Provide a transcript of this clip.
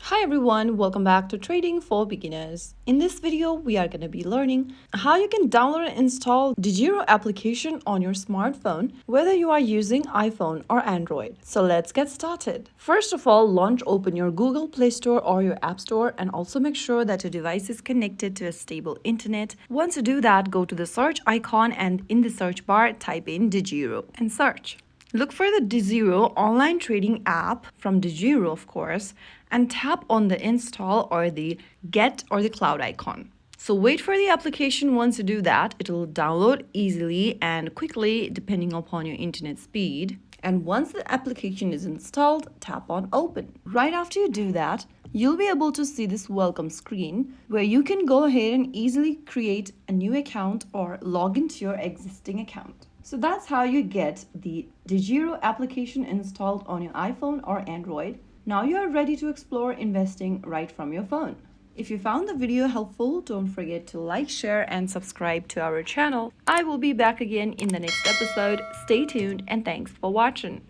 Hi everyone, welcome back to Trading for Beginners. In this video, we are going to be learning how you can download and install DEGIRO application on your smartphone, whether you are using iPhone or Android. So let's get started. First of all, open your Google Play Store or your App Store and also make sure that your device is connected to a stable internet. Once you do that, go to the search icon and in the search bar, type in DEGIRO and search. Look for the DEGIRO online trading app from DEGIRO, of course, and tap on the install or the get or the cloud icon. So wait for the application. Once you do that, it will download easily and quickly depending upon your internet speed. And once the application is installed, tap on open. Right after you do that, you'll be able to see this welcome screen where you can go ahead and easily create a new account or log into your existing account. So that's how you get the DEGIRO application installed on your iPhone or Android. Now you are ready to explore investing right from your phone. If you found the video helpful, don't forget to like, share, and subscribe to our channel. I will be back again in the next episode. Stay tuned and thanks for watching.